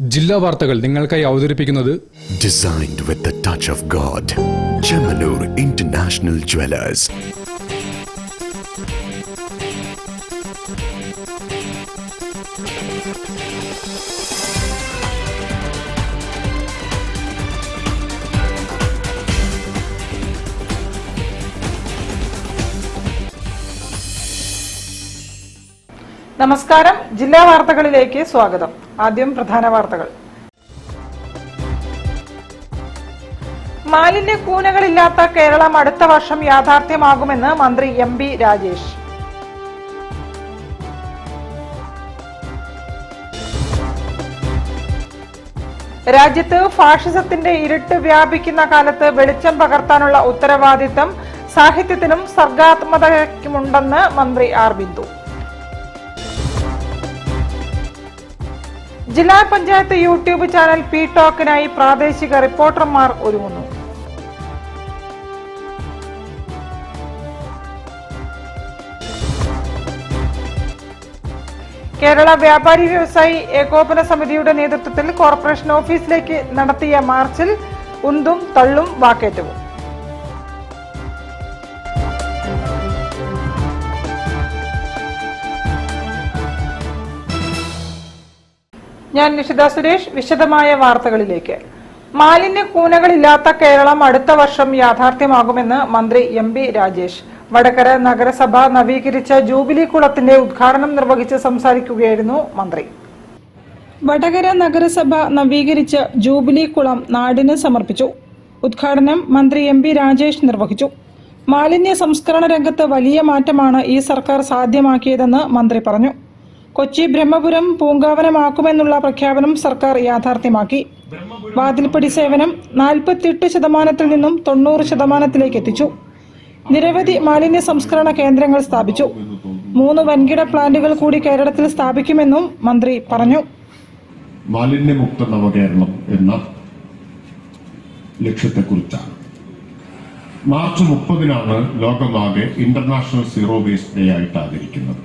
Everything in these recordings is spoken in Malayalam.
ജില്ലാ വാർത്തകൾ നിങ്ങൾക്കായി അവതരിപ്പിക്കുന്നത് Designed with the touch of God. Chemanur International Jewelers. നമസ്കാരം. ജില്ലാ വാർത്തകളിലേക്ക് സ്വാഗതം. ആദ്യം പ്രധാന വാർത്തകൾ. മാലിന്യ കൂനകളില്ലാത്ത കേരളം അടുത്ത വർഷം യാഥാർത്ഥ്യമാകുമെന്ന് മന്ത്രി എം.ബി. രാജേഷ്. രാജ്യത്ത് ഫാഷിസത്തിന്റെ ഇരുട്ട് വ്യാപിക്കുന്ന കാലത്ത് വെളിച്ചം പകർത്താനുള്ള ഉത്തരവാദിത്തം സാഹിത്യത്തിനും സർഗാത്മകതയ്ക്കുമുണ്ടെന്ന് മന്ത്രി ആർ. ബിന്ദു. ജില്ലാ പഞ്ചായത്ത് യൂട്യൂബ് ചാനൽ പി ടോക്കിനായി പ്രാദേശിക റിപ്പോർട്ടർമാർ ഒരുങ്ങുന്നു. കേരള വ്യാപാരി വ്യവസായി ഏകോപന സമിതിയുടെ നേതൃത്വത്തിൽ കോർപ്പറേഷൻ ഓഫീസിലേക്ക് നടത്തിയ മാർച്ചിൽ ഉന്തും തള്ളും വാക്കേറ്റവും. ഞാൻ നിഷിത സുരേഷ്. വിശദമായ വാർത്തകളിലേക്ക്. മാലിന്യ കൂനകളില്ലാത്ത കേരളം അടുത്ത വർഷം യാഥാർത്ഥ്യമാകുമെന്ന് മന്ത്രി എം.ബി. രാജേഷ്. വടകര നഗരസഭ നവീകരിച്ച ജൂബിലി കുളത്തിന്റെ ഉദ്ഘാടനം നിർവഹിച്ച് സംസാരിക്കുകയായിരുന്നു മന്ത്രി. വടകര നഗരസഭ നവീകരിച്ച ജൂബിലി കുളം നാടിന് സമർപ്പിച്ചു. ഉദ്ഘാടനം മന്ത്രി എം.ബി. രാജേഷ് നിർവഹിച്ചു. മാലിന്യ സംസ്കരണ രംഗത്ത് വലിയ മാറ്റമാണ് ഈ സർക്കാർ സാധ്യമാക്കിയതെന്ന് മന്ത്രി പറഞ്ഞു. കൊച്ചി ബ്രഹ്മപുരം പൂങ്കാവനമാക്കുമെന്നുള്ള പ്രഖ്യാപനം സർക്കാർ യാഥാർത്ഥ്യമാക്കി. വാതിൽപ്പടി സേവനം 48% നിന്നും 90% എത്തിച്ചു. നിരവധി മാലിന്യ സംസ്കരണ കേന്ദ്രങ്ങൾ സ്ഥാപിച്ചു. 3 വൻകിട പ്ലാന്റുകൾ കൂടി കേരളത്തിൽ സ്ഥാപിക്കുമെന്നും മന്ത്രി പറഞ്ഞു. മാലിന്യമുക്ത നവകേരളം എന്ന ലക്ഷ്യത്തെക്കുറിച്ചാണ് മാർച്ച് 30-നാണ് ലോകമാകെ ഇന്റർനാഷണൽ സീറോ വേസ്റ്റ് ഡേ ആയിട്ട് ആചരിക്കുന്നത്.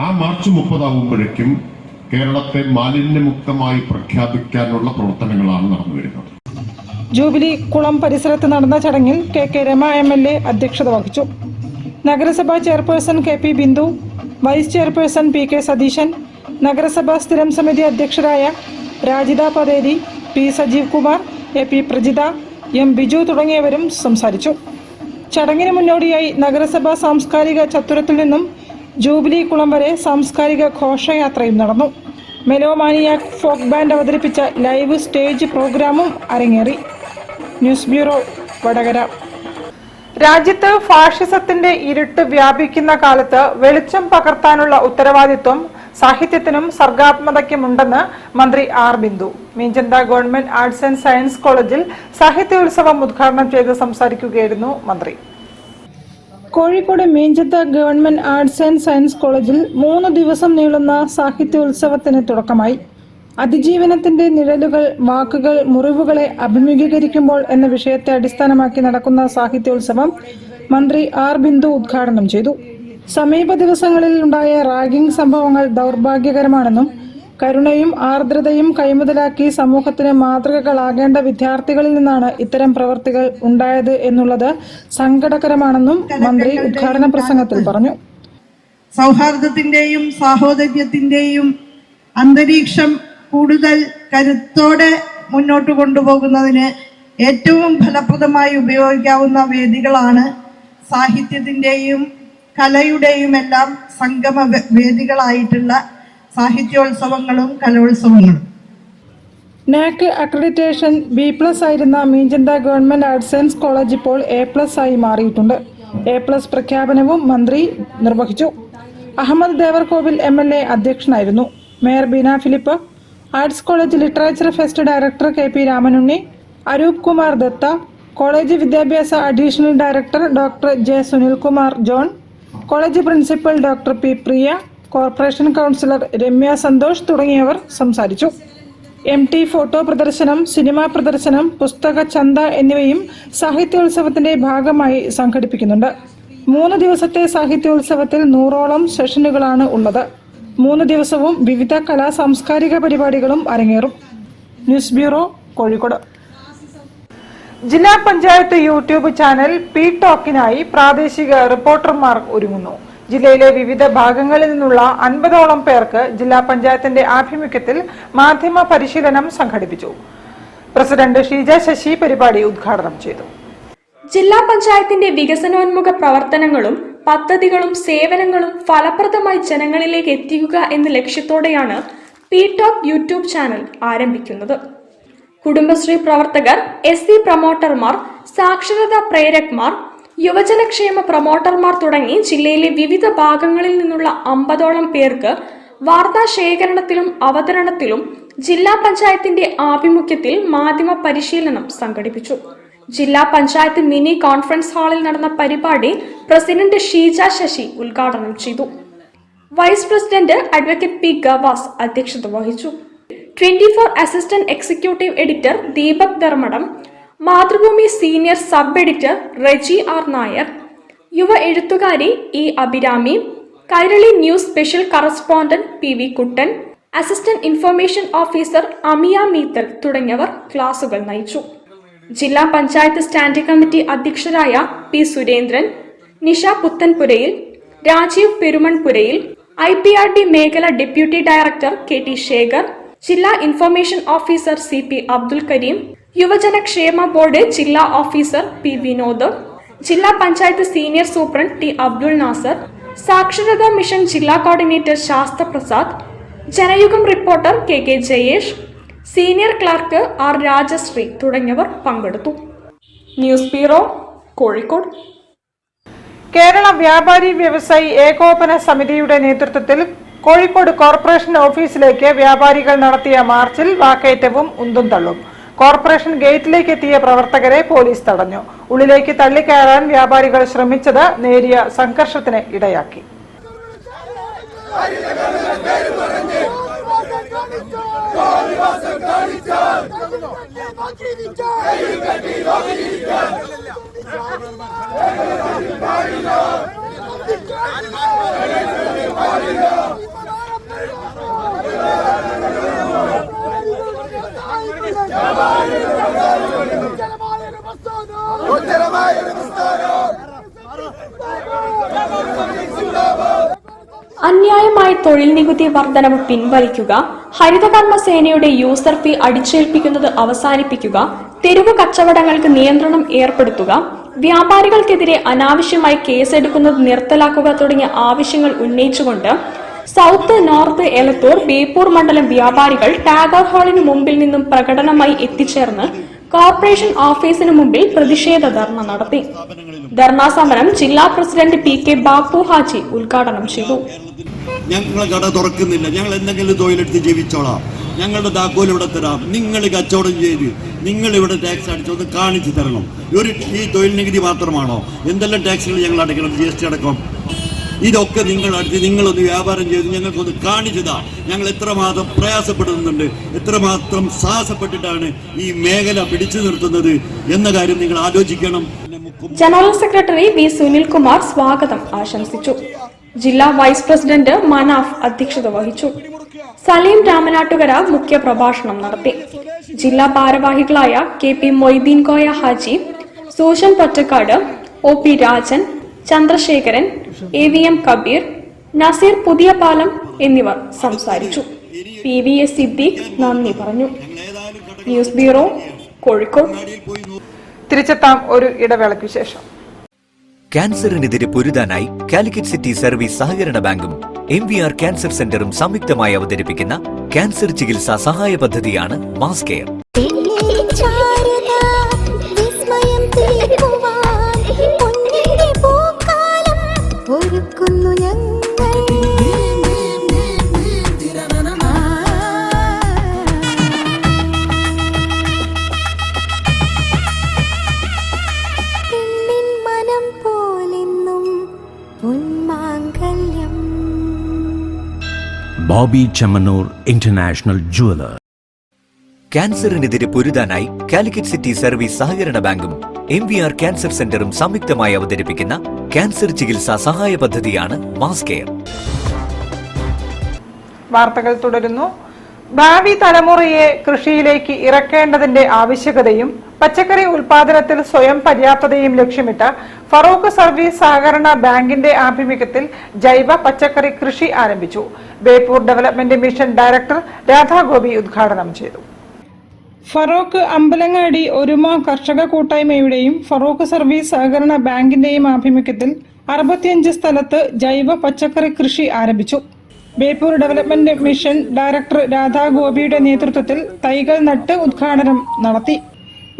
ആ മാർച്ച് 30 ആകുമ്പോഴേക്കും കേരളത്തെ മാലിന്യമുക്തമായി പ്രഖ്യാപിക്കാനുള്ള പ്രവർത്തനങ്ങളാണ് നടന്നു വരുന്നത്. ജൂബിലി കുളം പരിസരത്ത് നടന്ന ചടങ്ങിൽ കെ രമ എം.എൽ.എ. അധ്യക്ഷത വഹിച്ചു. നഗരസഭാ chairperson KP. Bindu, vice chairperson PK. Satheesan, നഗരസഭാ സ്ഥിരം സമിതി അധ്യക്ഷരായ Rajitha Patheri, P. Sajeev Kumar, AP. Prajitha, M. Biju തുടങ്ങിയവരും സംസാരിച്ചു. ചടങ്ങിന് മുന്നോടിയായി നഗരസഭാ സാംസ്കാരിക ചത്തുരത്തിൽ നിന്നും ജൂബിലി കുളം വരെ സാംസ്കാരിക ഘോഷയാത്രയും നടന്നു. മെലോമാനിയാക് ഫോക്ക് ബാൻഡ് അവതരിപ്പിച്ച ലൈവ് സ്റ്റേജ് പ്രോഗ്രാമും അരങ്ങേറി. News bureau, Vadakara. രാജ്യത്ത് ഫാഷിസത്തിന്റെ ഇരുട്ട് വ്യാപിക്കുന്ന കാലത്ത് വെളിച്ചം പകർത്താനുള്ള ഉത്തരവാദിത്വം സാഹിത്യത്തിനും സർഗാത്മകതയ്ക്കുമുണ്ടെന്ന് മന്ത്രി R. Bindu. Meenchanda government arts and science കോളേജിൽ സാഹിത്യോത്സവം ഉദ്ഘാടനം ചെയ്ത് സംസാരിക്കുകയായിരുന്നു മന്ത്രി. Kozhikode Meenchanda government arts and science കോളേജിൽ 3 ദിവസം നീളുന്ന സാഹിത്യോത്സവത്തിന് തുടക്കമായി. അതിജീവനത്തിന്റെ നിഴലുകൾ, വാക്കുകൾ മുറിവുകളെ അഭിമുഖീകരിക്കുമ്പോൾ എന്ന വിഷയത്തെ അടിസ്ഥാനമാക്കി നടക്കുന്ന സാഹിത്യോത്സവം മന്ത്രി ആർ. ബിന്ദു ഉദ്ഘാടനം ചെയ്തു. സമീപ ദിവസങ്ങളിൽ ഉണ്ടായ റാഗിംഗ് സംഭവങ്ങൾ ദൗർഭാഗ്യകരമാണെന്നും കരുണയും ആർദ്രതയും കൈമുതലാക്കി സമൂഹത്തിന് മാതൃകകളാകേണ്ട വിദ്യാർത്ഥികളിൽ നിന്നാണ് ഇത്തരം പ്രവൃത്തികൾ ഉണ്ടായത് എന്നുള്ളത് സങ്കടകരമാണെന്നും മന്ത്രി ഉദ്ഘാടന പ്രസംഗത്തിൽ പറഞ്ഞു. സൗഹാർദ്ദത്തിന്റെയും സാഹോദര്യത്തിന്റെയും അന്തരീക്ഷം കൂടുതൽ കരുത്തോടെ മുന്നോട്ട് കൊണ്ടുപോകുന്നതിന് ഏറ്റവും ഫലപ്രദമായി ഉപയോഗിക്കാവുന്ന വേദികളാണ് സാഹിത്യത്തിന്റെയും കലയുടെയും എല്ലാം സംഗമ വേദികളായിട്ടുള്ള സാഹിത്യോത്സവങ്ങളും കലോത്സവങ്ങളും. നാക് അക്രഡിറ്റേഷൻ B+ ആയിരുന്ന Meenchanda government arts science college ഇപ്പോൾ A+ ആയി മാറിയിട്ടുണ്ട്. A+ പ്രഖ്യാപനവും മന്ത്രി നിർവഹിച്ചു. അഹമ്മദ് ദേവർകോവിൽ MLA അധ്യക്ഷനായിരുന്നു. Mayor Beena Philip, arts college literature fest director K.P. Ramanunni, Aroop Kumar Dutta, college വിദ്യാഭ്യാസ additional director doctor J. Sunilkumar John, college principal doctor P. Priya, corporation councillor Ramya Santhosh തുടങ്ങിയവർ സംസാരിച്ചു. MT ഫോട്ടോ പ്രദർശനം, സിനിമാ പ്രദർശനം, പുസ്തക ചന്ത എന്നിവയും സാഹിത്യോത്സവത്തിന്റെ ഭാഗമായി സംഘടിപ്പിക്കുന്നുണ്ട്. 3 ദിവസത്തെ സാഹിത്യോത്സവത്തിൽ 100ഓളം സെഷനുകളാണ് ഉള്ളത്. 3 ദിവസവും വിവിധ കലാ സാംസ്കാരിക പരിപാടികളും അരങ്ങേറും. News bureau, Kozhikode. ജില്ലാ പഞ്ചായത്ത് യൂട്യൂബ് ചാനൽ പി ടോക്കിനായി പ്രാദേശിക റിപ്പോർട്ടർമാർ ഒരുങ്ങുന്നു. ജില്ലയിലെ വിവിധ ഭാഗങ്ങളിൽ നിന്നുള്ള 50ഓളം പേർക്ക് ജില്ലാ പഞ്ചായത്തിന്റെ ആഭിമുഖ്യത്തിൽ മാധ്യമ പരിശീലനം സംഘടിപ്പിച്ചു. പ്രസിഡന്റ് ഷീജ ശശി പരിപാടി ഉദ്ഘാടനം ചെയ്തു. ജില്ലാ പഞ്ചായത്തിന്റെ വികസനോന്മുഖ പ്രവർത്തനങ്ങളും പദ്ധതികളും സേവനങ്ങളും ഫലപ്രദമായി ജനങ്ങളിലേക്ക് എത്തിക്കുക എന്ന ലക്ഷ്യത്തോടെയാണ് പി ടോക്ക് യൂട്യൂബ് ചാനൽ ആരംഭിക്കുന്നത്. കുടുംബശ്രീ പ്രവർത്തകർ, SC പ്രൊമോട്ടർമാർ, സാക്ഷരതാ പ്രേരകന്മാർ, യുവജനക്ഷേമ പ്രൊമോട്ടർമാർ തുടങ്ങി ജില്ലയിലെ വിവിധ ഭാഗങ്ങളിൽ നിന്നുള്ള 50ഓളം പേർക്ക് വാർത്താ ശേഖരണത്തിലും അവതരണത്തിലും ജില്ലാ പഞ്ചായത്തിന്റെ ആഭിമുഖ്യത്തിൽ മാധ്യമ പരിശീലനം സംഘടിപ്പിച്ചു. ജില്ലാ പഞ്ചായത്ത് മിനി കോൺഫറൻസ് ഹാളിൽ നടന്ന പരിപാടി പ്രസിഡന്റ് ഷീജ ശശി ഉദ്ഘാടനം ചെയ്തു. Vice president advocate P Gavas അധ്യക്ഷത വഹിച്ചു. 24 assistant executive editor Deepak Dharmadam, Mathrubhumi senior sub editor Reji R Nair, യുവ എഴുത്തുകാരി E Abhirami, Kairali news special correspondent PV Kuttan, assistant information officer Amiya Meethal തുടങ്ങിയവർ ക്ലാസുകൾ നയിച്ചു. ജില്ലാ പഞ്ചായത്ത് സ്റ്റാൻഡിംഗ് കമ്മിറ്റി അധ്യക്ഷരായ P സുരേന്ദ്രൻ, നിഷ പുത്തൻപുരയിൽ, രാജീവ് പെരുമൺപുരയിൽ, IPRD മേഖല ഡെപ്യൂട്ടി ഡയറക്ടർ KT ശേഖർ, ജില്ലാ information officer CP Abdul Kareem, യുവജനക്ഷേമ ബോർഡ് ജില്ലാ ഓഫീസർ P വിനോദ്, ജില്ലാ panchayat senior superintendent T Abdul Nasar, സാക്ഷരതാ മിഷൻ ജില്ലാ coordinator Sasthra Prasad, Janayugam reporter KK Jayesh, senior clerk R Rajasree തുടങ്ങിയവർ പങ്കെടുത്തു. News bureau, Kozhikode. കേരള വ്യാപാരി വ്യവസായി ഏകോപന സമിതിയുടെ നേതൃത്വത്തിൽ കോഴിക്കോട് കോർപ്പറേഷൻ ഓഫീസിലേക്ക് വ്യാപാരികൾ നടത്തിയ മാർച്ചിൽ വാക്കേറ്റവും ഉന്തും തള്ളും. കോർപ്പറേഷൻ ഗേറ്റിലേക്ക് എത്തിയ പ്രവർത്തകരെ പോലീസ് തടഞ്ഞു. ഉള്ളിലേക്ക് തള്ളിക്കയറാൻ വ്യാപാരികൾ ശ്രമിച്ചത് നേരിയ സംഘർഷത്തിന് ഇടയാക്കി. അന്യായമായ തൊഴിൽ നികുതി വർധനവ് പിൻവലിക്കുക, ഹരിതകർമ്മ സേനയുടെ യൂസർ ഫീ അടിച്ചേൽപ്പിക്കുന്നത് അവസാനിപ്പിക്കുക, തെരുവ് കച്ചവടങ്ങൾക്ക് നിയന്ത്രണം ഏർപ്പെടുത്തുക, വ്യാപാരികൾക്കെതിരെ അനാവശ്യമായി കേസെടുക്കുന്നത് നിർത്തലാക്കുക തുടങ്ങിയ ആവശ്യങ്ങൾ ഉന്നയിച്ചുകൊണ്ട് സൗത്ത്, നോർത്ത്, എലത്തൂർ, ബേപ്പൂർ മണ്ഡലം വ്യാപാരികൾ ടാഗോർ ഹാളിന് മുമ്പിൽ നിന്നും പ്രകടനമായി എത്തിച്ചേർന്ന് കോർപ്പറേഷൻ ഓഫീസിന് മുമ്പിൽ പ്രതിഷേധ ധർണ നടത്തി. ധർണാ സമരം ജില്ലാ പ്രസിഡന്റ് PK ബാപ്പു ഹാജി ഉദ്ഘാടനം ചെയ്തു. ഞങ്ങളെ കട തുറക്കുന്നില്ല, ഞങ്ങൾ എന്തെങ്കിലും തൊഴിലെടുത്ത് ജീവിച്ചോളാം, ഞങ്ങളുടെ താക്കോൽ ഇവിടെ തരാം, നിങ്ങൾ കച്ചവടം ചെയ്ത് നിങ്ങൾ ഇവിടെ ടാക്സ് അടിച്ചൊന്ന് കാണിച്ചു തരണം. ഈ തൊഴിൽ നികുതി മാത്രമാണോ? എന്തെല്ലാം ടാക്സുകൾ ഞങ്ങൾ അടയ്ക്കണം? GST അടക്കം. ഇതൊക്കെ നിങ്ങൾ അടിച്ച് നിങ്ങളൊന്ന് വ്യാപാരം ചെയ്ത് ഞങ്ങൾക്കൊന്ന് കാണിച്ചതാ. ഞങ്ങൾ എത്രമാത്രം പ്രയാസപ്പെടുന്നുണ്ട്, എത്രമാത്രം സാഹസപ്പെട്ടിട്ടാണ് ഈ മേഖല പിടിച്ചു നിർത്തുന്നത് എന്ന കാര്യം നിങ്ങൾ ആലോചിക്കണം. ജനറൽ സെക്രട്ടറി V സുനിൽകുമാർ സ്വാഗതം ആശംസിച്ചു. ജില്ലാ വൈസ് പ്രസിഡന്റ് മനാഫ് അധ്യക്ഷത വഹിച്ചു. സലീം രാമനാട്ടുകര മുഖ്യ പ്രഭാഷണം നടത്തി. ജില്ലാ ഭാരവാഹികളായ KP Moideen Koya Haji, സൂഷൻ Pottekkatt, OP Rajan, Chandrasekharan, AVM Kabir, Naseer പുതിയപാലം എന്നിവർ സംസാരിച്ചു. PVS സിദ്ദീഖ് നന്ദി പറഞ്ഞു. News bureau, Kozhikode. തിരിച്ചെത്താം ഒരു ഇടവേളയ്ക്ക് ശേഷം. ക്യാൻസറിനെതിരെ പൊരുതാനായി കാലിക്കറ്റ് സിറ്റി സർവീസ് സഹകരണ ബാങ്കും MVR ക്യാൻസർ സെന്ററും സംയുക്തമായി അവതരിപ്പിക്കുന്ന ക്യാൻസർ ചികിത്സാ സഹായ പദ്ധതിയാണ് mass care. Bobby Chemmanur international jeweller. ക്യാൻസറിനെതിരെ പൊരുതാനായി കാലിക്കറ്റ് സിറ്റി സർവീസ് സഹകരണ ബാങ്കും MVR ക്യാൻസർ സെന്ററും സംയുക്തമായി അവതരിപ്പിക്കുന്ന ക്യാൻസർ ചികിത്സാ സഹായ പദ്ധതിയാണ് മാസ് കെയർ. വാർത്തകൾ തുടരുന്നു. ഭാവി തലമുറയെ കൃഷിയിലേക്ക് ഇറക്കേണ്ടതിന്റെ ആവശ്യകതയും പച്ചക്കറി ഉൽപാദനത്തിൽ സ്വയം പര്യാപ്തതയും ലക്ഷ്യമിട്ട് ഫറൂഖ് സർവീസ് സഹകരണ ബാങ്കിന്റെ ആഭിമുഖ്യത്തിൽ ജൈവ പച്ചക്കറി കൃഷി ആരംഭിച്ചു. Beypore development mission director Radhagopi ഉദ്ഘാടനം ചെയ്തു. ഫറൂഖ് അമ്പലങ്ങാടി ഒരുമ കർഷക കൂട്ടായ്മയുടെയും ഫറൂഖ് സർവീസ് സഹകരണ ബാങ്കിന്റെയും ആഭിമുഖ്യത്തിൽ 65 സ്ഥലത്ത് ജൈവ പച്ചക്കറി കൃഷി ആരംഭിച്ചു. ബേപ്പൂർ ഡെവലപ്മെന്റ് മിഷൻ ഡയറക്ടർ രാധാഗോപിയുടെ നേതൃത്വത്തിൽ തൈകൾ നട്ട് ഉദ്ഘാടനം നടത്തി.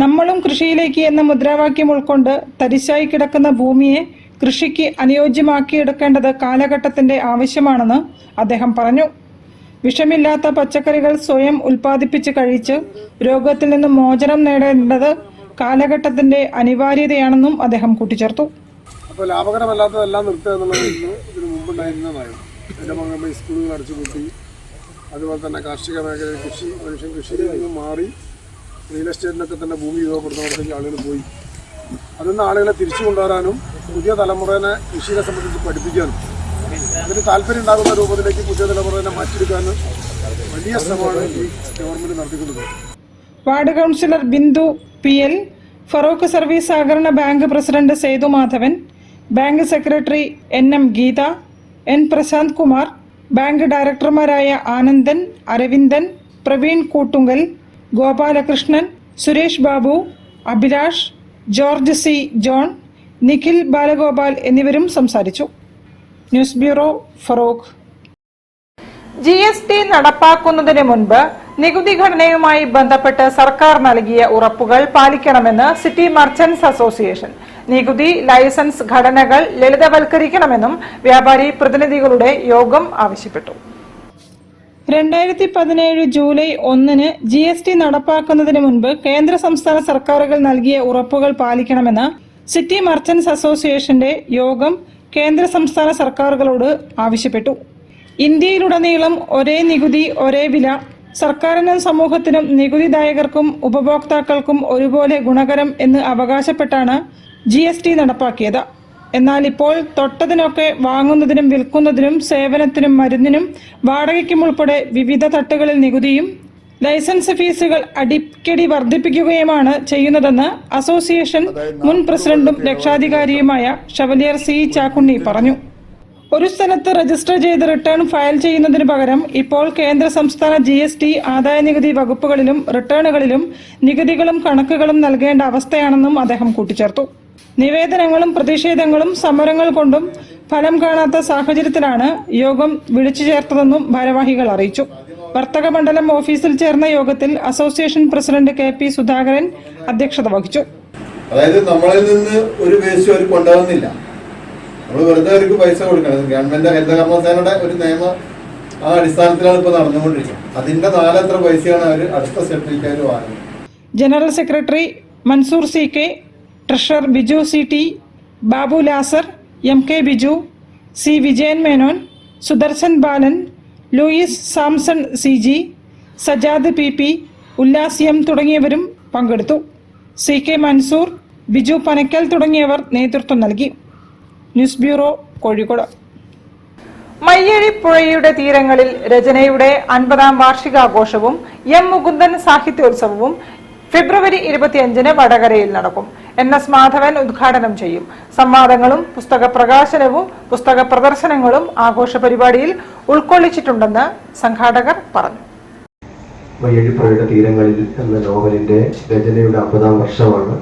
നമ്മളും കൃഷിയിലേക്ക് എന്ന മുദ്രാവാക്യം ഉൾക്കൊണ്ട് തരിശായി കിടക്കുന്ന ഭൂമിയെ കൃഷിക്ക് അനുയോജ്യമാക്കിയെടുക്കേണ്ടത് കാലഘട്ടത്തിന്റെ ആവശ്യമാണെന്ന് അദ്ദേഹം പറഞ്ഞു. വിഷമില്ലാത്ത പച്ചക്കറികൾ സ്വയം ഉൽപ്പാദിപ്പിച്ച് കഴിച്ച് രോഗത്തിൽ നിന്ന് മോചനം നേടേണ്ടത് കാലഘട്ടത്തിന്റെ അനിവാര്യതയാണെന്നും അദ്ദേഹം കൂട്ടിച്ചേർത്തു. അപ്പോൾ ലാഭകരമല്ലാത്തതെല്ലാം നിർത്തുക എന്നുള്ളതായിരുന്നു ഇതിനു മുമ്പുണ്ടായിരുന്ന നയം. അതിൻ്റെ ഭാഗമായി സ്കൂളുകൾ അടച്ചുപൂട്ടി, അതുപോലെ തന്നെ കാർഷിക മേഖലയിൽ മനുഷ്യൻ കൃഷിയിൽ നിന്ന് മാറി റിയൽ എസ്റ്റേറ്റിനൊക്കെ തന്നെ ഭൂമി ഉപയോഗപ്പെടുത്തുന്നവർക്ക് ആളുകൾ പോയി. അതിൽ നിന്ന് ആളുകളെ തിരിച്ചു കൊണ്ടുവരാനും പുതിയ തലമുറയെ കൃഷിയെ സംബന്ധിച്ച് പഠിപ്പിക്കാനും അതിന് താല്പര്യം ഉണ്ടാകുന്ന രൂപത്തിലേക്ക് പുതിയ തലമുറയെ മാറ്റിയെടുക്കാനും വലിയ ശ്രമമാണ് ഈ ഗവൺമെൻറ് നടത്തിക്കൊണ്ടത്. Ward councillor Bindu PL, Farook service സഹകരണ bank president Sethu Madhavan, bank secretary NM Geetha, N Prasanth Kumar, bank ഡയറക്ടർമാരായ Anandan, Aravindan, Praveen Koottungal, Gopalakrishnan, Suresh Babu, Abhilash, George C. John, Nikhil Balagopal എന്നിവരും സംസാരിച്ചു. News bureau, Farooq. GST നടപ്പാക്കുന്നതിന് മുൻപ് നികുതി ഘടനയുമായി ബന്ധപ്പെട്ട് സർക്കാർ നൽകിയ ഉറപ്പുകൾ പാലിക്കണമെന്ന് സിറ്റി മർച്ചന്റ്സ് അസോസിയേഷൻ. നികുതി ലൈസൻസ് ഘടനകൾ ലളിതവൽക്കരിക്കണമെന്നും വ്യാപാരി പ്രതിനിധികളുടെ യോഗം ആവശ്യപ്പെട്ടു. 2017 ജൂലൈ 1 GST നടപ്പാക്കുന്നതിന് മുൻപ് കേന്ദ്ര സംസ്ഥാന സർക്കാരുകൾ നൽകിയ ഉറപ്പുകൾ പാലിക്കണമെന്ന് സിറ്റി മർച്ചന്റ്സ് അസോസിയേഷന്റെ യോഗം കേന്ദ്ര സംസ്ഥാന സർക്കാരുകളോട് ആവശ്യപ്പെട്ടു. ഇന്ത്യയിലുടനീളം ഒരേ നികുതി ഒരേ വില, സർക്കാരിനും സമൂഹത്തിനും നികുതിദായകർക്കും ഉപഭോക്താക്കൾക്കും ഒരുപോലെ ഗുണകരം എന്ന് അവകാശപ്പെട്ടാണ് GST നടപ്പാക്കിയത്. എന്നാൽ ഇപ്പോൾ തൊട്ടതിനൊക്കെ വാങ്ങുന്നതിനും വിൽക്കുന്നതിനും സേവനത്തിനും മരുന്നിനും വാടകയ്ക്കും ഉൾപ്പെടെ വിവിധ തട്ടുകളിൽ നികുതിയും ലൈസൻസ് ഫീസുകൾ അടിക്കടി വർദ്ധിപ്പിക്കുകയുമാണ് ചെയ്യുന്നതെന്ന് അസോസിയേഷൻ മുൻ പ്രസിഡന്റും രക്ഷാധികാരിയുമായ ഷവലിയർ C. ചാക്കുണ്ണി പറഞ്ഞു. ഒരു സ്ഥലത്ത് രജിസ്റ്റർ ചെയ്ത് റിട്ടേൺ ഫയൽ ചെയ്യുന്നതിന് പകരം ഇപ്പോൾ കേന്ദ്ര സംസ്ഥാന GST ആദായനികുതി വകുപ്പുകളിലും റിട്ടേണുകളിലും നികുതികളും കണക്കുകളും നൽകേണ്ട അവസ്ഥയാണെന്നും അദ്ദേഹം കൂട്ടിച്ചേർത്തു. നിവേദനങ്ങളും പ്രതിഷേധങ്ങളും സമരങ്ങൾ കൊണ്ടും ഫലം കാണാത്ത സാഹചര്യത്തിലാണ് യോഗം വിളിച്ചു ചേർത്തതെന്നും ഭാരവാഹികൾ അറിയിച്ചു. വർത്തക മണ്ഡലം ഓഫീസിൽ ചേർന്ന യോഗത്തിൽ അസോസിയേഷൻ പ്രസിഡന്റ് KP സുധാകരൻ അധ്യക്ഷത വഹിച്ചു. അതായത് നമ്മളിൽ നിന്ന് ഒരു വേസ്റ്റ് അവർ കൊണ്ടുവന്നില്ല, നമ്മൾ വെറുതെ അവർക്ക് പൈസ കൊടുക്കണം. ഗവൺമെന്റ് ഹരിതകർമ്മസേനയുടെ ഒരു നിയമ ആ അടിസ്ഥാനത്തിലാണ് ഇപ്പോൾ നടന്നുകൊണ്ടിരിക്കുന്നത്. അതിന്റെ 4 എത്ര പൈസയാണ് അവർ അടുത്ത സ്റ്റെപ്പിലേക്ക് വാങ്ങുന്നത്. General secretary Mansoor CK, treasurer Biju CT, Babu Lazar, MK Biju, C. Vijayan Menon, Sudarshan Balan, Louis Samson CG, Sajad PP, Ullas M തുടങ്ങിയവരും പങ്കെടുത്തു. CK മൻസൂർ, ബിജു പനക്കൽ തുടങ്ങിയവർ നേതൃത്വം നൽകി. News bureau, Kozhikode. മയ്യഴിപ്പുഴയുടെ തീരങ്ങളിൽ രചനയുടെ 50ാം വാർഷികാഘോഷവും M. മുകുന്ദൻ സാഹിത്യോത്സവവും ഫെബ്രുവരി 25 വടകരയിൽ നടക്കും. NS മാധവൻ ഉദ്ഘാടനം ചെയ്യും. സംവാദങ്ങളും പുസ്തക പ്രകാശനവും പുസ്തക പ്രദർശനങ്ങളും ആഘോഷ പരിപാടിയിൽ ഉൾക്കൊള്ളിച്ചിട്ടുണ്ടെന്ന് സംഘാടകർ പറഞ്ഞു. മയ്യഴിപ്പുഴയുടെ തീരങ്ങളിൽ എന്ന നോവലിന്റെ രചനയുടെ 50ാം വർഷമാണ്.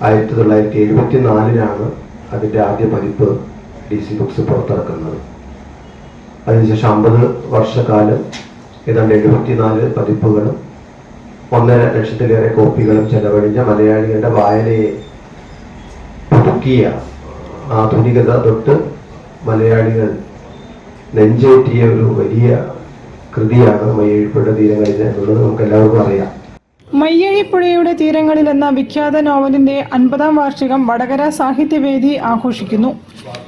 1974 അതിന്റെ ആദ്യ പതിപ്പ് DC ബുക്സ് പുറത്തിറക്കുന്നത്. അതിനുശേഷം 50 വർഷക്കാലം ഏതാണ്ട് 74 പതിപ്പുകളും 1.5 ലക്ഷത്തിലേറെ കോപ്പികളും ചെലവഴിഞ്ഞ മലയാളികളുടെ വായനയെ പുതുക്കിയ ആധുനികത തൊട്ട് മലയാളികൾ നെഞ്ചേറ്റിയ ഒരു വലിയ കൃതിയാണ് മയ്യഴിപ്പുഴയുടെ തീരങ്ങളിൽ എന്നുള്ളത് നമുക്ക് എല്ലാവർക്കും അറിയാം. മയ്യഴിപ്പുഴയുടെ തീരങ്ങളിൽ എന്ന വിഖ്യാത നോവലിന്റെ 50ാം വാർഷികം വടകര സാഹിത്യവേദി ആഘോഷിക്കുന്നു.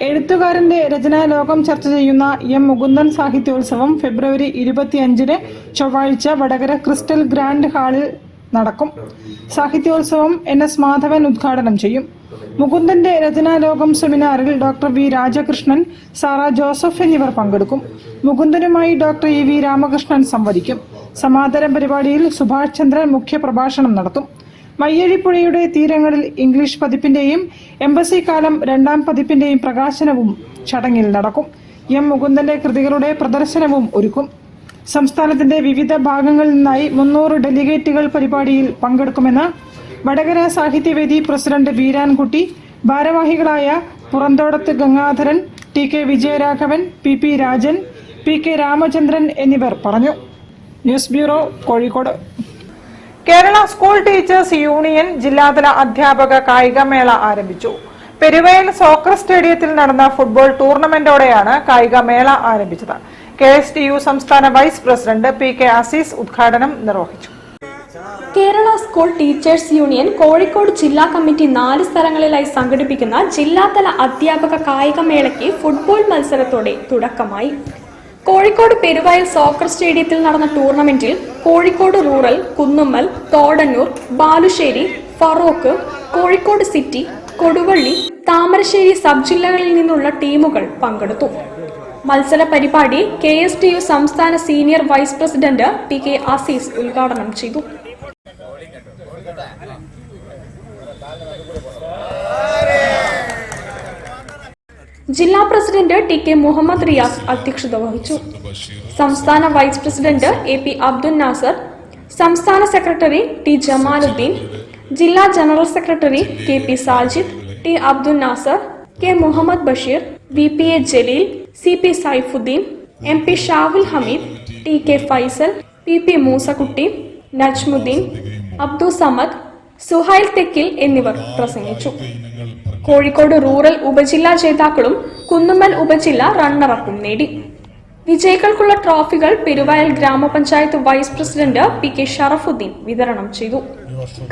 എഴുത്തുകാരന്റെ രചനാലോകം ചർച്ച ചെയ്യുന്ന M. മുകുന്ദൻ സാഹിത്യോത്സവം ഫെബ്രുവരി 25 ചൊവ്വാഴ്ച വടകര ക്രിസ്റ്റൽ ഗ്രാൻഡ് ഹാളിൽ നടക്കും. സാഹിത്യോത്സവം NS മാധവൻ ഉദ്ഘാടനം ചെയ്യും. മുകുന്ദന്റെ രചനാലോകം സെമിനാറിൽ ഡോക്ടർ വി രാജകൃഷ്ണൻ, സാറ ജോസഫ് എന്നിവർ പങ്കെടുക്കും. മുകുന്ദനുമായി ഡോക്ടർ ഇ വി രാമകൃഷ്ണൻ സംവദിക്കും. സമാന്തര പരിപാടിയിൽ സുഭാഷ് ചന്ദ്രൻ മുഖ്യപ്രഭാഷണം നടത്തും. മയ്യഴിപ്പുഴയുടെ തീരങ്ങളിൽ ഇംഗ്ലീഷ് പതിപ്പിന്റെയും എംബസി കാലം 2ാം പതിപ്പിന്റെയും പ്രകാശനവും ചടങ്ങിൽ നടക്കും. എം മുകുന്ദന്റെ കൃതികളുടെ പ്രദർശനവും ഒരുക്കും. സംസ്ഥാനത്തിന്റെ വിവിധ ഭാഗങ്ങളിൽ നിന്നായി 300 ഡെലിഗേറ്റുകൾ പരിപാടിയിൽ പങ്കെടുക്കുമെന്ന് വടകര സാഹിത്യവേദി പ്രസിഡന്റ് വീരാൻകുട്ടി, ഭാരവാഹികളായ Puranthodath Gangadharan, T K Vijayaraghavan, P P Rajan, P K Ramachandran എന്നിവർ പറഞ്ഞു. News bureau, Kozhikode. Kerala school teachers union ജില്ലാതല അധ്യാപക കായികമേള ആരംഭിച്ചു. പെരുവയൽ സോക്കർ സ്റ്റേഡിയത്തിൽ നടന്ന ഫുട്ബോൾ ടൂർണമെന്റോടെയാണ് കായികമേള ആരംഭിച്ചത്. KSTU സംസ്ഥാന vice president P K Azeez ഉദ്ഘാടനം നിർവഹിച്ചു. Kerala school teachers union Kozhikode ജില്ലാ കമ്മിറ്റി 4 സ്ഥലങ്ങളിലായി സംഘടിപ്പിക്കുന്ന ജില്ലാതല അധ്യാപക കായികമേളയ്ക്ക് ഫുട്ബോൾ മത്സരത്തോടെ തുടക്കമായി. കോഴിക്കോട് പെരുവയൽ സോക്കർ സ്റ്റേഡിയത്തിൽ നടന്ന ടൂർണമെന്റിൽ Kozhikode rural, Kunnummal, Thodannur, Balussery, Feroke, Kozhikode city, Koduvally, Thamarassery sub ജില്ലകളിൽ നിന്നുള്ള ടീമുകൾ പങ്കെടുത്തു. മത്സര പരിപാടി KSTU സംസ്ഥാന senior vice president P K Azeez ഉദ്ഘാടനം ചെയ്തു. ജില്ലാ president T K Muhammad Riyas അധ്യക്ഷത വഹിച്ചു. സംസ്ഥാന vice president AP Abdul Nasar, സംസ്ഥാന സെക്രട്ടറി ടി ജമാലുദ്ദീൻ, ജില്ലാ general secretary KP Sajid, T Abdul Nasar, K Muhammad Basheer, VPA Jaleel, CP Saifuddin, MP Shahul Hameed, TK Faisal, PP Moosakutty, Najmuddin, Abdu Samad, Suhail തെക്കിൽ എന്നിവർ പ്രസംഗിച്ചു. കോഴിക്കോട് റൂറൽ ഉപജില്ലാ ജേതാക്കളും കുന്നുമ്മൽ ഉപജില്ല റണ്ണറപ്പും നേടി. വിജയികൾക്കുള്ള ട്രോഫികൾ പെരുവയൽ ഗ്രാമപഞ്ചായത്ത് വൈസ് പ്രസിഡന്റ് PK ഷറഫുദ്ദീൻ വിതരണം ചെയ്തു.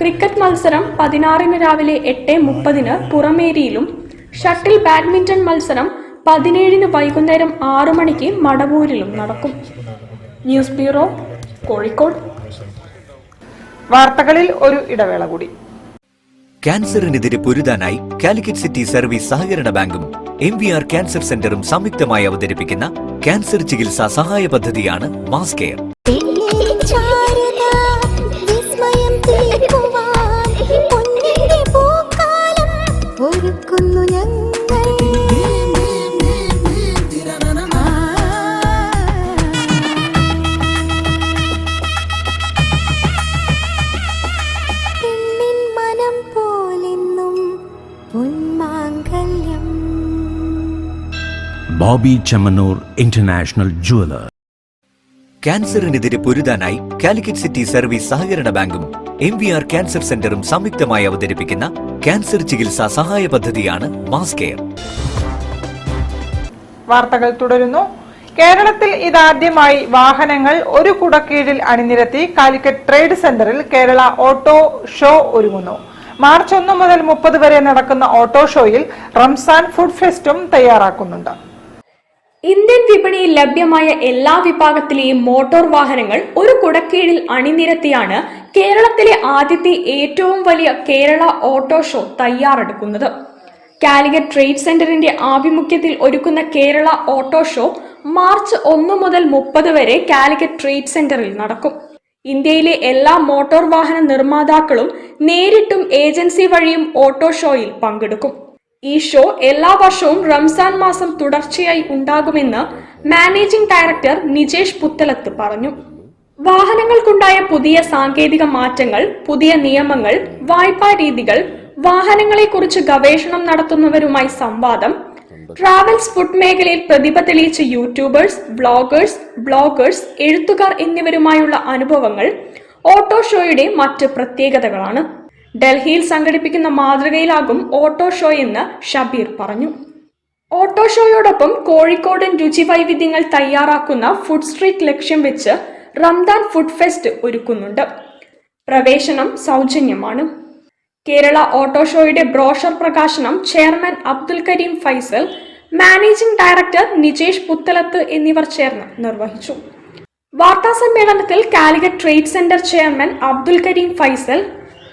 ക്രിക്കറ്റ് മത്സരം 16 രാവിലെ 8:30 പുറമേരിയിലും, ഷട്ടിൽ ബാഡ്മിന്റൺ മത്സരം 17 വൈകുന്നേരം 6 മണിക്ക് മടവൂരിലും നടക്കും. News bureau, Kozhikode. വാർത്തകളിൽ ഒരു ഇടവേള കൂടി. ക്യാൻസറിനെതിരെ പൊരുതാനായി കാലിക്കറ്റ് സിറ്റി സർവീസ് സഹകരണ ബാങ്കും MVR ക്യാൻസർ സെന്ററും സംയുക്തമായി അവതരിപ്പിക്കുന്ന ക്യാൻസർ ചികിത്സാ സഹായ പദ്ധതിയാണ് mass care. Bobby Chamanur International Jeweler. ക്യാൻസറിനെതിരെ പൊരുതാനായി കാലിക്കറ്റ് സിറ്റി സർവീസ് സഹകരണ ബാങ്കും MVR ക്യാൻസർ സെന്ററും സംയുക്തമായി അവതരിപ്പിക്കുന്ന ക്യാൻസർ ചികിത്സാ സഹായ പദ്ധതിയാണ് മാസ് കെയർ. വാർത്തകൾ തുടരുന്നു. കേരളത്തിൽ ഇതാദ്യമായി വാഹനങ്ങൾ ഒരു കുടക്കീഴിൽ അണിനിരത്തി കാലിക്കറ്റ് ട്രേഡ് സെന്ററിൽ കേരള ഓട്ടോ ഷോ ഒരുങ്ങുന്നു. മാർച്ച് 1 മുതൽ 30 വരെ നടക്കുന്ന ഓട്ടോ ഷോയിൽ റംസാൻ ഫുഡ് ഫെസ്റ്റും തയ്യാറാക്കുന്നുണ്ട്. ഇന്ത്യൻ വിപണിയിൽ ലഭ്യമായ എല്ലാ വിഭാഗത്തിലെയും മോട്ടോർ വാഹനങ്ങൾ ഒരു കുടക്കീഴിൽ അണിനിരത്തിയാണ് കേരളത്തിലെ ആദ്യത്തെ ഏറ്റവും വലിയ കേരള ഓട്ടോ ഷോ തയ്യാറെടുക്കുന്നത്. കാലിക്കറ്റ് ട്രേഡ് സെന്ററിന്റെ ആഭിമുഖ്യത്തിൽ ഒരുക്കുന്ന കേരള ഓട്ടോ ഷോ മാർച്ച് 1 മുതൽ 30 വരെ കാലിക്കറ്റ് ട്രേഡ് സെന്ററിൽ നടക്കും. ഇന്ത്യയിലെ എല്ലാ മോട്ടോർ വാഹന നിർമ്മാതാക്കളും നേരിട്ടും ഏജൻസി വഴിയും ഓട്ടോ ഷോയിൽ പങ്കെടുക്കും. ഈ ഷോ എല്ലാ വർഷവും റംസാൻ മാസം തുടർച്ചയായി ഉണ്ടാകുമെന്ന് മാനേജിംഗ് ഡയറക്ടർ നിജേഷ് പുത്തലത്ത് പറഞ്ഞു. വാഹനങ്ങൾക്കുണ്ടായ പുതിയ സാങ്കേതിക മാറ്റങ്ങൾ, പുതിയ നിയമങ്ങൾ, വായ്പാ രീതികൾ, വാഹനങ്ങളെക്കുറിച്ച് ഗവേഷണം നടത്തുന്നവരുമായി സംവാദം, ട്രാവൽസ്, ഫുഡ് മേഖലയിൽ പ്രതിഭ തെളിയിച്ച യൂട്യൂബേഴ്സ്, ബ്ലോഗേഴ്സ്, എഴുത്തുകാർ എന്നിവരുമായുള്ള അനുഭവങ്ങൾ ഓട്ടോ ഷോയുടെ മറ്റ് പ്രത്യേകതകളാണ്. ഡൽഹിയിൽ സംഘടിപ്പിക്കുന്ന മാതൃകയിലാകും ഓട്ടോ ഷോ എന്ന് ഷബീർ പറഞ്ഞു. ഓട്ടോ ഷോയോടൊപ്പം കോഴിക്കോടൻ രുചി വൈവിധ്യങ്ങൾ തയ്യാറാക്കുന്ന ഫുഡ് സ്ട്രീറ്റ് ലക്ഷ്യം വെച്ച് റംദാൻ ഫുഡ് ഫെസ്റ്റ് ഒരുക്കുന്നുണ്ട്. പ്രവേശനം സൗജന്യമാണ്. കേരള ഓട്ടോ ഷോയുടെ ബ്രോഷർ പ്രകാശനം chairman Abdul Kareem Faisal, managing director Nijesh Puthalath എന്നിവർ ചേർന്ന് നിർവഹിച്ചു. വാർത്താ സമ്മേളനത്തിൽ Calicut trade centre chairman Abdul Kareem Faisal,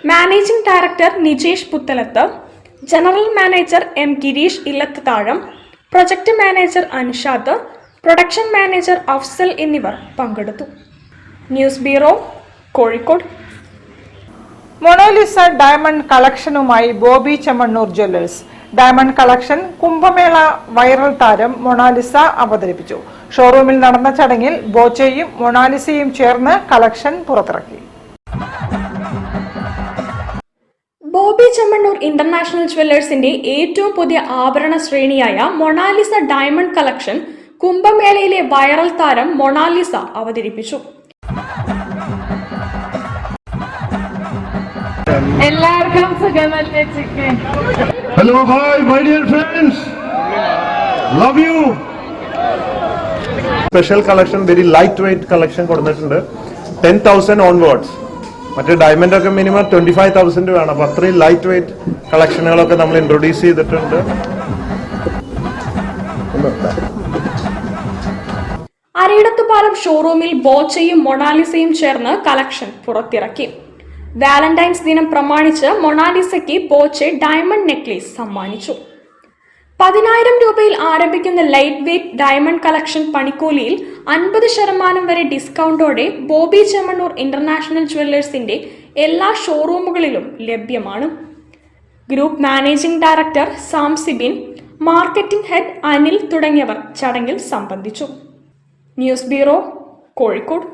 managing director Nijesh Puthalath, general manager M Gireesh Illathazham, project manager Anshad, production manager Afsal എന്നിവർ പങ്കെടുത്തു. News bureau, Kozhikode. Monalisa diamond കളക്ഷനുമായി Bobby Chemmanur jewellers. Diamond collection Kumbh Mela viral താരം മൊണാലിസ അവതരിപ്പിച്ചു. ഷോറൂമിൽ നടന്ന ചടങ്ങിൽ ബോച്ചയും മൊണാലിസയും ചേർന്ന് കളക്ഷൻ പുറത്തിറക്കി. ബോബി ചെമ്മണ്ണൂർ ഇന്റർനാഷണൽ ജ്വല്ലേഴ്സിന്റെ ഏറ്റവും പുതിയ ആഭരണ ശ്രേണിയായ മൊണാലിസ ഡയമണ്ട് കളക്ഷൻ കുംഭമേളയിലെ വൈറൽ താരം മൊണാലിസ അവതരിപ്പിച്ചു. എല്ലാവർക്കും സുഖമല്ലേ? Hello hi my dear friends, love you. Special collection, very light weight collection കൊടുത്തിട്ടുണ്ട്. 10,000 ഓൺവേർഡ്സ്. മറ്റേ ഡയമണ്ട് ഒക്കെ മിനിമം 25,000 വേണം. അപ്പൊ അത്രയും ലൈറ്റ് വെയിറ്റ് കളക്ഷനുകളൊക്കെ നമ്മൾ ഇൻട്രൊഡ്യൂസ് ചെയ്തിട്ടുണ്ട്. അരയിടത്തുപാലം ഷോറൂമിൽ ബോച്ചയും മൊണാലിസയും ചേർന്ന് കളക്ഷൻ പുറത്തിറക്കി. വാലന്റൈൻസ് ദിനം പ്രമാണിച്ച് മൊണാലിസയ്ക്ക് ബോച്ചെ ഡയമണ്ട് നെക്ലേസ് സമ്മാനിച്ചു. 10,000 രൂപയിൽ ആരംഭിക്കുന്ന ലൈറ്റ് വെയ്റ്റ് ഡയമണ്ട് കളക്ഷൻ പണിക്കൂലിയിൽ 50% വരെ ഡിസ്കൗണ്ടോടെ ബോബി ചെമ്മണ്ണൂർ ഇന്റർനാഷണൽ ജ്വല്ലേഴ്സിന്റെ എല്ലാ ഷോറൂമുകളിലും ലഭ്യമാണ്. Group managing director Samsibin, marketing head Anil തുടങ്ങിയവർ ചടങ്ങിൽ സംബന്ധിച്ചു. News bureau, Kozhikode.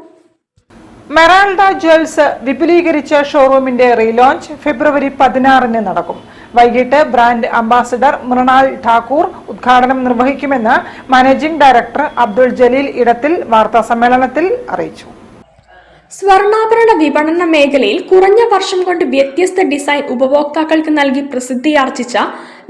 Meralda jewels വിപുലീകരിച്ച ഷോറൂമിന്റെ റീലോഞ്ച് ഫെബ്രുവരി 16 നടക്കും. വൈകിട്ട് ബ്രാൻഡ് അംബാസിഡർ മൃണാൾ ഠാക്കൂർ ഉദ്ഘാടനം നിർവഹിക്കുമെന്ന് മാനേജിംഗ് ഡയറക്ടർ അബ്ദുൾ ജലീൽ ഇടത്തിൽ വാർത്താസമ്മേളനത്തിൽ അറിയിച്ചു. സ്വർണ്ണാഭരണ വിപണന മേഖലയിൽ കുറഞ്ഞ വർഷം കൊണ്ട് വ്യത്യസ്ത ഡിസൈൻ ഉപഭോക്താക്കൾക്ക് നൽകി പ്രസിദ്ധിയാർജിച്ച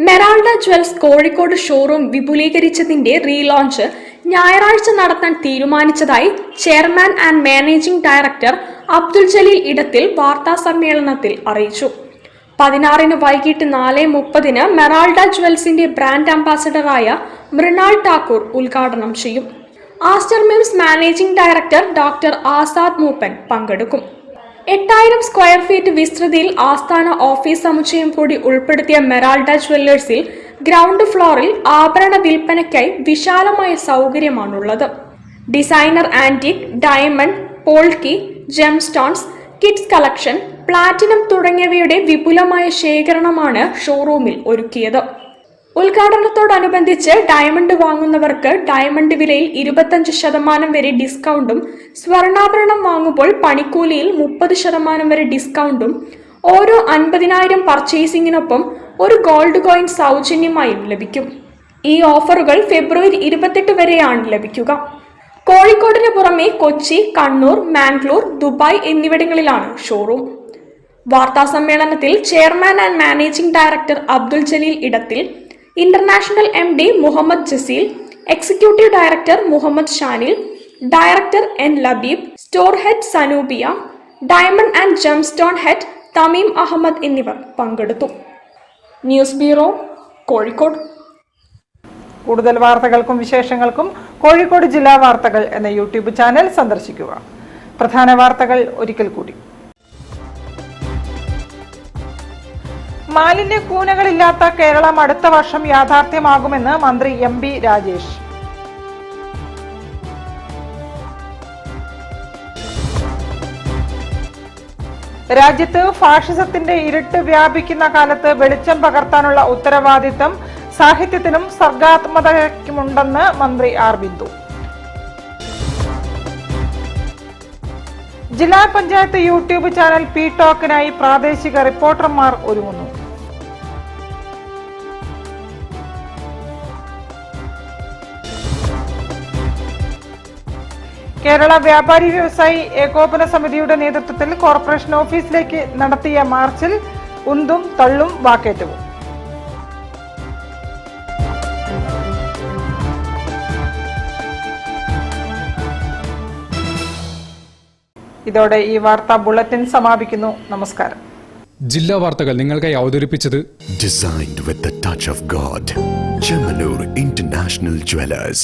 മെറാൾഡ ജ്വൽസ് കോഴിക്കോട് ഷോറൂം വിപുലീകരിച്ചതിന്റെ റീലോഞ്ച് ഞായറാഴ്ച നടത്താൻ തീരുമാനിച്ചതായി chairman and managing director Abdul Jaleel Edathil വാർത്താസമ്മേളനത്തിൽ അറിയിച്ചു. 16 വൈകിട്ട് 4:30 മെറാൾഡ ജ്വൽസിന്റെ ബ്രാൻഡ് അംബാസഡറായ മൃണാൾ ഠാക്കൂർ ഉദ്ഘാടനം ചെയ്യും. Aster MIMS managing director doctor Azad Moopen പങ്കെടുക്കും. 8000 സ്ക്വയർ ഫീറ്റ് വിസ്തൃതിയിൽ ആസ്ഥാന ഓഫീസ് സമുച്ചയം കൂടി ഉൾപ്പെടുത്തിയ മെറാൾഡ ജ്വല്ലേഴ്സിൽ ഗ്രൗണ്ട് ഫ്ലോറിൽ ആഭരണ വിൽപ്പനയ്ക്കായി വിശാലമായ സൗകര്യമാണുള്ളത്. Designer antique, diamond, polki, gem stones, kids collection, platinum തുടങ്ങിയവയുടെ വിപുലമായ ശേഖരണമാണ് ഷോറൂമിൽ ഒരുക്കിയത്. ഉദ്ഘാടനത്തോടനുബന്ധിച്ച് ഡയമണ്ട് വാങ്ങുന്നവർക്ക് ഡയമണ്ട് വിലയിൽ 25% വരെ ഡിസ്കൗണ്ടും, സ്വർണ്ണാഭരണം വാങ്ങുമ്പോൾ പണിക്കൂലിയിൽ 30% വരെ ഡിസ്കൗണ്ടും, ഓരോ 50,000 പർച്ചേസിംഗിനൊപ്പം ഒരു ഗോൾഡ് കോയിൻ സൗജന്യമായും ലഭിക്കും. ഈ ഓഫറുകൾ ഫെബ്രുവരി 28 വരെയാണ് ലഭിക്കുക. കോഴിക്കോടിന് പുറമെ കൊച്ചി, കണ്ണൂർ, മാംഗ്ലൂർ, ദുബായ് എന്നിവിടങ്ങളിലാണ് ഷോറൂം. വാർത്താസമ്മേളനത്തിൽ chairman and managing director Abdul Jaleel Edathil, international MD Muhammad Jaseel, executive director Muhammad Shanil, director N Labeeb, store head Sanoobiya, diamond and gemstone head Thameem Ahammed എന്നിവർ പങ്കെടുത്തു. News bureau, Kozhikode. കൂടുതൽ വാർത്തകൾക്കും വിശേഷങ്ങൾക്കും കോഴിക്കോട് ജില്ലാ വാർത്തകൾ എന്ന യൂട്യൂബ് ചാനൽ സന്ദർശിക്കുക. പ്രധാന വാർത്തകൾ ഒരിക്കൽ കൂടി. മാലിന്യ കൂനകളില്ലാത്ത കേരളം അടുത്ത വർഷം യാഥാർത്ഥ്യമാകുമെന്ന് മന്ത്രി MB രാജേഷ്. രാജ്യത്ത് ഫാഷിസത്തിന്റെ ഇരുട്ട് വ്യാപിക്കുന്ന കാലത്ത് വെളിച്ചം പകർത്താനുള്ള ഉത്തരവാദിത്തം സാഹിത്യത്തിനും സർഗാത്മകതയ്ക്കുമുണ്ടെന്ന് മന്ത്രി R ബിന്ദു. ജില്ലാ പഞ്ചായത്ത് യൂട്യൂബ് ചാനൽ പി ടോക്കിനായി പ്രാദേശിക റിപ്പോർട്ടർമാർ ഒരുങ്ങുന്നു. കേരള വ്യാപാരി വ്യവസായി ഏകോപന സമിതിയുടെ നേതൃത്വത്തിൽ കോർപ്പറേഷൻ ഓഫീസിലേക്ക് നടത്തിയ മാർച്ചിൽ ഉന്തും തള്ളും വാക്കേറ്റവും. ഇതോടെ ഈ വാർത്താ ബുള്ളറ്റിൻ സമാപിക്കുന്നു. നമസ്കാരം. ജില്ലാ വാർത്തകൾ നിങ്ങൾക്കായി അവതരിപ്പിച്ചത് Designed with the touch of God. Chemanur International Jewelers.